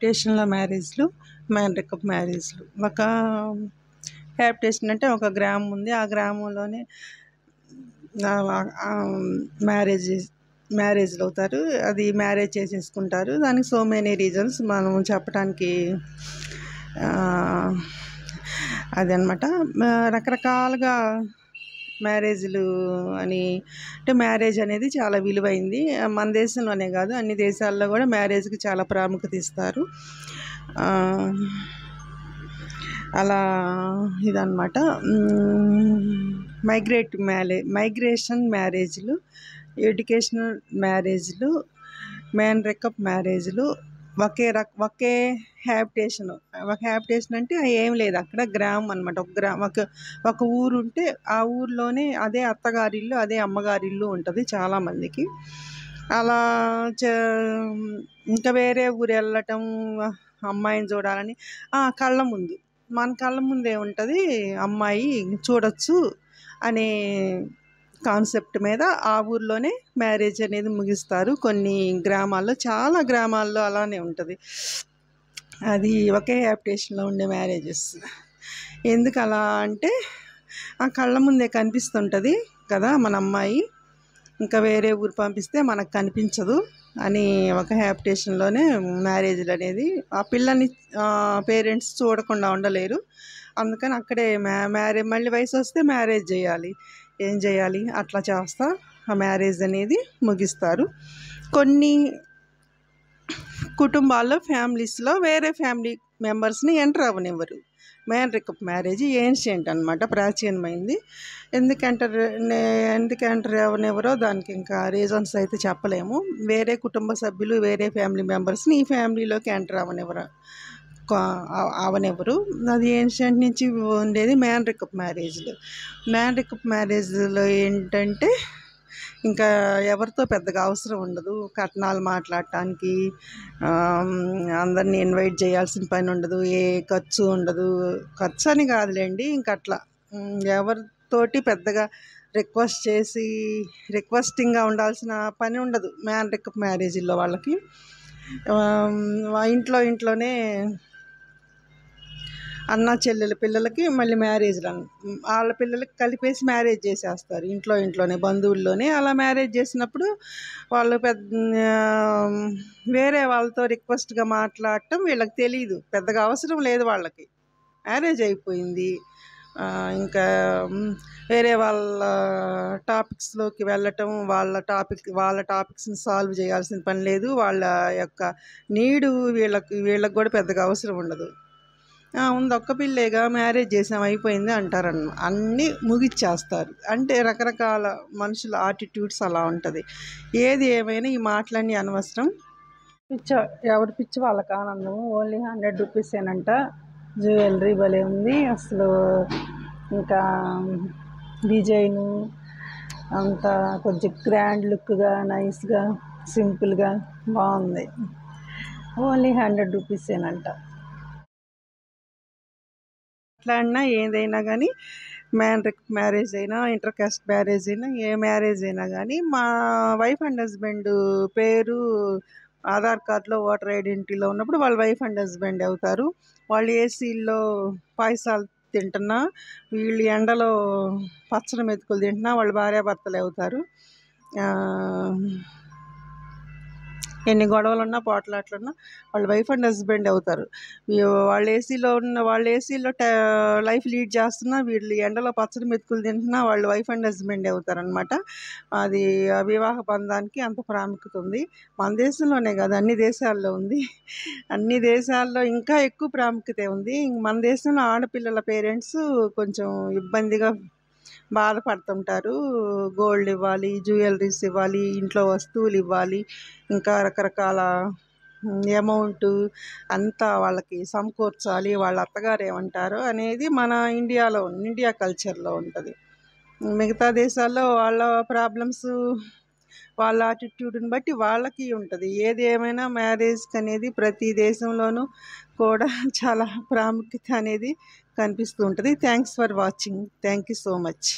హ్యాబిటేషన్‌లో మ్యారేజ్‌లు, మ్యాన్‌రికప్ మ్యారేజ్‌లు. ఒక హ్యాబిటేషన్ అంటే ఒక గ్రామం ఉంది. ఆ గ్రామంలోనే మ్యారేజ్‌లు అవుతారు. అది మ్యారేజ్ చేసేసుకుంటారు. దానికి సో మెనీ రీజన్స్ మనం చెప్పటానికి అదనమాట. రకరకాలుగా మ్యారేజ్‌లు అని అంటే మ్యారేజ్ అనేది చాలా విలువైంది. మన దేశంలోనే కాదు అన్ని దేశాల్లో కూడా మ్యారేజ్‌కి చాలా ప్రాముఖ్యత ఇస్తారు. అలా ఇదనమాట. మైగ్రేషన్ మ్యారేజ్‌లు, ఎడ్యుకేషనల్ మ్యారేజ్‌లు, మ్యాన్‌రికప్ మ్యారేజ్‌లు ఒకే హ్యాబిటేషన్. ఒక హ్యాబిటేషన్ అంటే ఏం లేదు. అక్కడ గ్రామం అనమాట. ఒక ఊరుంటే ఆ ఊర్లోనే అదే అత్తగారిల్లు, అదే అమ్మగారిల్లు ఉంటది చాలామందికి. అలా ఇంకా వేరే ఊరు వెళ్ళటం, అమ్మాయిని చూడాలని మన కళ్ళ ముందే ఉంటుంది అమ్మాయి చూడొచ్చు అనే కాన్సెప్ట్ మీద ఆ ఊర్లోనే మ్యారేజ్ అనేది ముగిస్తారు. కొన్ని గ్రామాల్లో, చాలా గ్రామాల్లో అలానే ఉంటుంది. అది ఒకే హ్యాబిటేషన్‌లో ఉండే మ్యారేజెస్. ఎందుకు అలా అంటే ఆ కళ్ళ ముందే కనిపిస్తుంటుంది కదా మన అమ్మాయి, ఇంకా వేరే ఊరు పంపిస్తే మనకు కనిపించదు అని ఒక హ్యాబిటేషన్‌లోనే మ్యారేజ్‌లు అనేది. ఆ పిల్లని పేరెంట్స్ చూడకుండా ఉండలేరు. అందుకని అక్కడే మళ్ళీ వయసు వస్తే మ్యారేజ్ చేయాలి. ఏం చేయాలి, అట్లా చేస్తా ఆ మ్యారేజ్ అనేది ముగిస్తారు. కొన్ని కుటుంబాల్లో, ఫ్యామిలీస్లో వేరే ఫ్యామిలీ మెంబర్స్ని ఎంటర్ అవ్వనివ్వరు. మ్యాన్‌రికప్ మ్యారేజ్ ఏన్షియంట్ అనమాట, ప్రాచీనమైంది. ఎందుకు ఎంటర్ అవ్వనివ్వరో దానికి ఇంకా రీజన్స్ అయితే చెప్పలేము. వేరే కుటుంబ సభ్యులు, వేరే ఫ్యామిలీ మెంబర్స్ని ఈ ఫ్యామిలీలోకి ఎంటర్ అవనివ్వరు. అది ఏన్షియంట్ నుంచి ఉండేది మ్యాన్‌రికప్ మ్యారేజ్‌లు. మ్యాన్‌రికప్ మ్యారేజ్‌లో ఏంటంటే ఇంకా ఎవరితో పెద్దగా అవసరం ఉండదు. కట్నాలు మాట్లాడటానికి అందరినీ ఇన్వైట్ చేయాల్సిన పని ఉండదు. ఏ ఖర్చు ఉండదు. ఖర్చు అని కాదులేండి, ఇంకట్లా ఎవరితోటి పెద్దగా రిక్వెస్టింగ్గా ఉండాల్సిన పని ఉండదు మ్యాన్‌రికప్ మ్యారేజ్‌ల్లో వాళ్ళకి. ఇంట్లోనే అన్న చెల్లెల పిల్లలకి మళ్ళీ వాళ్ళ పిల్లలకి కలిపేసి మ్యారేజ్ చేసేస్తారు. ఇంట్లోనే బంధువుల్లోనే అలా మ్యారేజ్ చేసినప్పుడు వాళ్ళు వేరే వాళ్ళతో రిక్వెస్ట్గా మాట్లాడటం వీళ్ళకి తెలీదు, పెద్దగా అవసరం లేదు వాళ్ళకి. మ్యారేజ్ అయిపోయింది. ఇంకా వేరే వాళ్ళ టాపిక్స్లోకి వెళ్ళటం, వాళ్ళ టాపిక్స్ని సాల్వ్ చేయాల్సిన పని లేదు. వాళ్ళ యొక్క నీడు వీళ్ళకి కూడా పెద్దగా అవసరం ఉండదు. ఉంది, ఒక్క పిల్లేగా, మ్యారేజ్ చేసాం అయిపోయింది అంటారన్న, అన్నీ ముగిచ్చేస్తారు. అంటే రకరకాల మనుషుల యాటిట్యూడ్స్ అలా ఉంటుంది. ఏది ఏమైనా ఈ మాటలన్నీ అనవసరం. ఎవరి పిచ్చి వాళ్ళకి ఆనందం. ఓన్లీ 100 రూపీసేనంట. జ్యువెలరీ భలే ఉంది అసలు. ఇంకా డిజైను అంతా కొంచెం గ్రాండ్ లుక్గా, నైస్గా, సింపుల్గా బాగుంది. ఓన్లీ 100 రూపీసేనంట. అట్లా ఏదైనా కానీ, మ్యారేజ్ అయినా, ఇంటర్ కాస్ట్ మ్యారేజ్ అయినా, ఏ మ్యారేజ్ అయినా కానీ మా వైఫ్ అండ్ హస్బెండ్ పేరు ఆధార్ కార్డులో, ఓటర్ ఐడెంటిటీలో ఉన్నప్పుడు వాళ్ళు వైఫ్ అండ్ హస్బెండ్ అవుతారు. వాళ్ళు ఏసీల్లో పాయసాలు తింటున్నా, వీళ్ళు ఎండలో పచ్చడి మెతుకులు తింటున్నా వాళ్ళు భార్యాభర్తలే అవుతారు. ఎన్ని గొడవలున్నా, పోట్లాట్లున్నా వాళ్ళు వైఫ్ అండ్ హస్బెండ్ అవుతారు. వాళ్ళు ఏసీలో లైఫ్ లీడ్ చేస్తున్నా, వీళ్ళు ఎండలో పచ్చడి మెతుకులు తింటున్నా వాళ్ళు వైఫ్ అండ్ హస్బెండ్ అవుతారనమాట. అది ఆ వివాహ బంధానికి అంత ప్రాముఖ్యత ఉంది. మన దేశంలోనే కాదు, అన్ని దేశాల్లో ఉంది. అన్ని దేశాల్లో ఇంకా ఎక్కువ ప్రాముఖ్యత ఉంది. మన దేశంలో ఆడపిల్లల పేరెంట్స్ కొంచెం ఇబ్బందిగా బాధపడుతుంటారు. గోల్డ్ ఇవ్వాలి, జ్యువెలరీస్ ఇవ్వాలి, ఇంట్లో వస్తువులు ఇవ్వాలి, ఇంకా రకరకాల అమౌంట్ అంతా వాళ్ళకి సమకూర్చాలి, వాళ్ళ అత్తగారు ఏమంటారో అనేది మన ఇండియా కల్చర్లో ఉంటుంది. మిగతా దేశాల్లో వాళ్ళ ప్రాబ్లమ్స్, వాళ్ళ యాటిట్యూడ్ని బట్టి వాళ్ళకి ఉంటుంది. ఏది ఏమైనా మ్యారేజ్కి అనేది ప్రతి దేశంలోనూ కూడా చాలా ప్రాముఖ్యత అనేది కనిపిస్తూ ఉంటుంది. Thanks for watching. Thank you so much.